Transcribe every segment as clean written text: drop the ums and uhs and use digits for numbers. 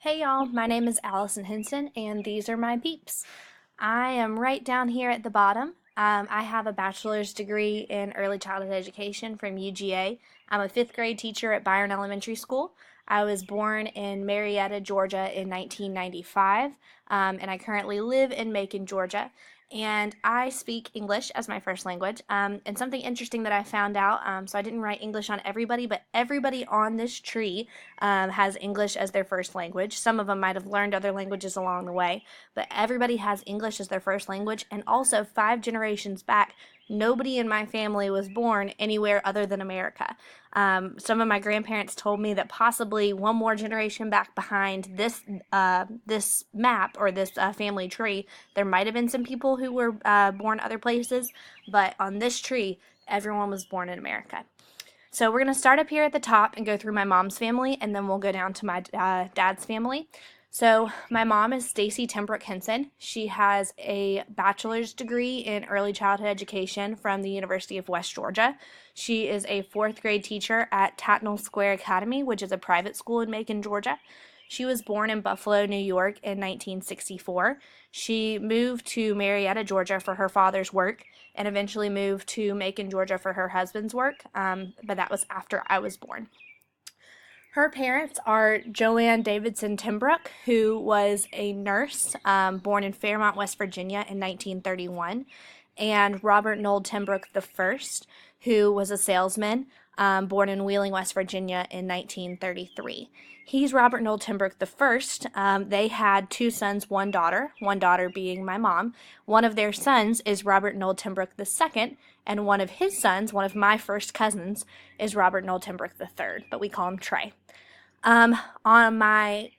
Hey y'all, my name is Allison Hinson, and these are my peeps. I am right down here at the bottom. I have a bachelor's degree in early childhood education from UGA. I'm a fifth grade teacher at Byron Elementary School. I was born in Marietta, Georgia in 1995, and I currently live in Macon, Georgia. And I speak English as my first language. And something interesting that I found out, so I didn't write English on everybody, but everybody on this tree has English as their first language. Some of them might have learned other languages along the way, but everybody has English as their first language. And also, 5 generations back, nobody in my family was born anywhere other than America. Some of my grandparents told me that possibly one more generation back behind this map or this family tree, there might have been some people who were born other places, but on this tree, everyone was born in America. So we're going to start up here at the top and go through my mom's family, and then we'll go down to my dad's family. So my mom is Stacy Timbrook Hinson. She has a bachelor's degree in early childhood education from the University of West Georgia. She is a fourth grade teacher at Tatnall Square Academy, which is a private school in Macon, Georgia. She was born in Buffalo, New York in 1964. She moved to Marietta, Georgia for her father's work and eventually moved to Macon, Georgia for her husband's work, but that was after I was born. Her parents are Joanne Davidson Timbrook, who was a nurse born in Fairmont, West Virginia in 1931, and Robert Noel Timbrook I, who was a salesman born in Wheeling, West Virginia in 1933. He's Robert Noel Timbrook I. They had 2 sons, one daughter being my mom. One of their sons is Robert Noel Timbrook II, and one of his sons, one of my first cousins, is Robert Noel Timbrook III, but we call him Trey. On my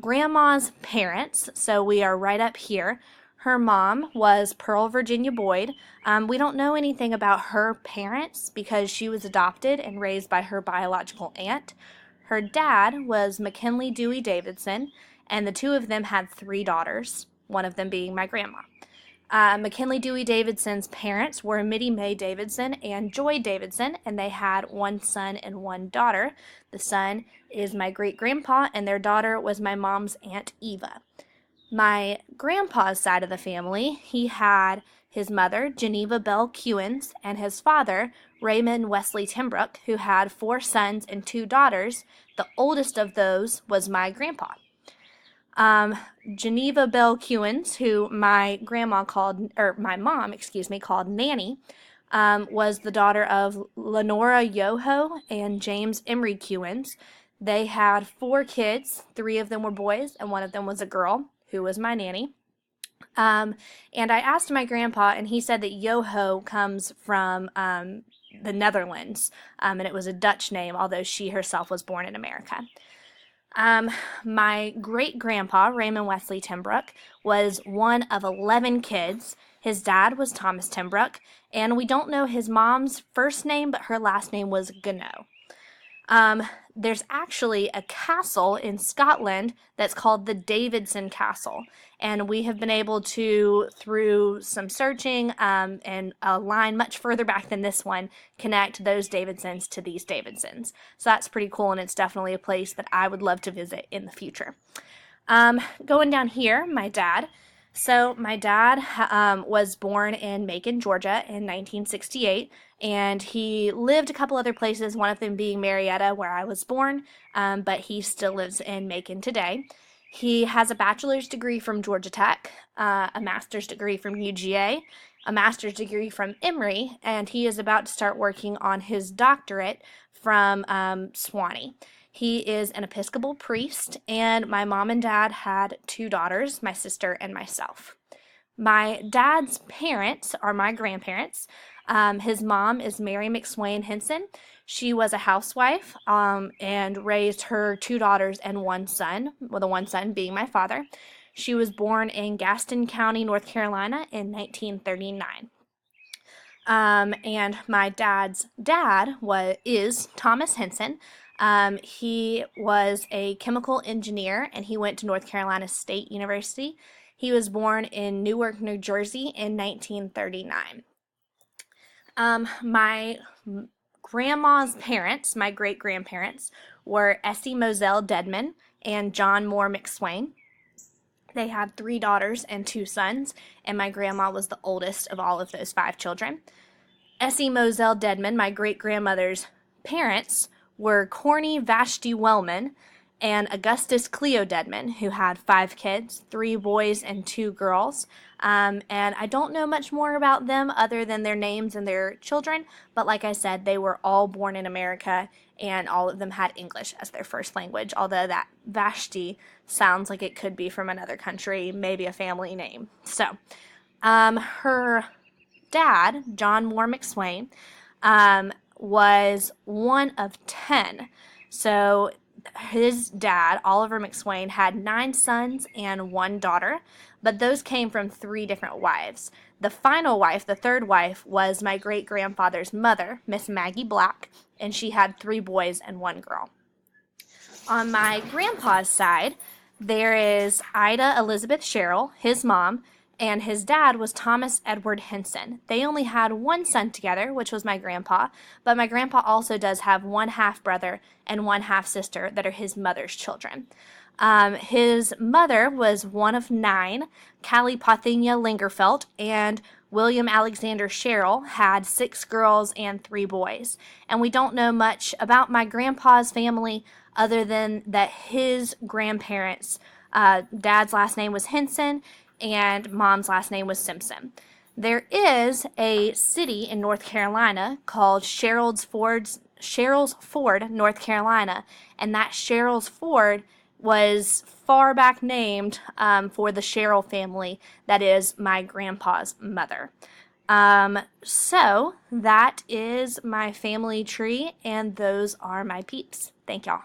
grandma's parents, so we are right up here. Her mom was Pearl Virginia Boyd. We don't know anything about her parents because she was adopted and raised by her biological aunt. Her dad was McKinley Dewey Davidson, and the two of them had 3 daughters, one of them being my grandma. McKinley Dewey Davidson's parents were Mittie Mae Davidson and Joy Davidson, and they had 1 son and 1 daughter. The son is my great-grandpa, and their daughter was my mom's Aunt Eva. My grandpa's side of the family, he had his mother, Geneva Bell Kewins, and his father, Raymond Wesley Timbrook, who had 4 sons and 2 daughters. The oldest of those was my grandpa. Geneva Bell Kewins, who my mom, called Nanny, was the daughter of Lenora Yoho and James Emery Kewins. They had 4 kids. 3 of them were boys, and one of them was a girl, who was my nanny. And I asked my grandpa, and he said that Yoho comes from the Netherlands, and it was a Dutch name, although she herself was born in America. My great-grandpa, Raymond Wesley Timbrook, was one of 11 kids. His dad was Thomas Timbrook, and we don't know his mom's first name, but her last name was Gano. There's actually a castle in Scotland that's called the Davidson Castle, and we have been able to, through some searching and a line much further back than this one, connect those Davidsons to these Davidsons. So that's pretty cool, and it's definitely a place that I would love to visit in the future. Going down here, my dad. So my dad was born in Macon, Georgia in 1968, and he lived a couple other places, one of them being Marietta, where I was born, but he still lives in Macon today. He has a bachelor's degree from Georgia Tech, a master's degree from UGA, a master's degree from Emory, and he is about to start working on his doctorate from Sewanee. He is an Episcopal priest, and my mom and dad had 2 daughters, my sister and myself. My dad's parents are my grandparents. His mom is Mary McSwain Hinson. She was a housewife and raised her 2 daughters and 1 son, well, the 1 son being my father. She was born in Gaston County, North Carolina in 1939. And my dad's dad is Thomas Hinson. He was a chemical engineer, and he went to North Carolina State University. He was born in Newark, New Jersey in 1939. My grandma's parents, my great-grandparents, were Essie Moselle Dedman and John Moore McSwain. They had 3 daughters and 2 sons, and my grandma was the oldest of all of those 5 children. Essie Moselle Dedman, my great-grandmother's parents, were Corny Vashti Wellman and Augustus Cleo Dedman, who had 5 kids, 3 boys and 2 girls. And I don't know much more about them other than their names and their children, but like I said, they were all born in America, and all of them had English as their first language, although that Vashti sounds like it could be from another country, maybe a family name. So, her dad, John Moore McSwain, was one of 10. So his dad, Oliver McSwain, had 9 sons and 1 daughter, but those came from 3 different wives. The final wife, the third wife, was my great-grandfather's mother, Miss Maggie Black, and she had 3 boys and 1 girl. On my grandpa's side, there is Ida Elizabeth Sherrill, his mom, and his dad was Thomas Edward Hinson. They only had 1 son together, which was my grandpa, but my grandpa also does have 1 half-brother and 1 half-sister that are his mother's children. His mother was one of 9, Callie Pothinia Lingerfelt, and William Alexander Sherrill had 6 girls and 3 boys. And we don't know much about my grandpa's family other than that his grandparents, dad's last name was Hinson, and mom's last name was Simpson. There is a city in North Carolina called Sherrills Ford, North Carolina, and that Sherrills Ford was far back named for the Sherrill family, that is my grandpa's mother. So that is my family tree, and those are my peeps. Thank y'all.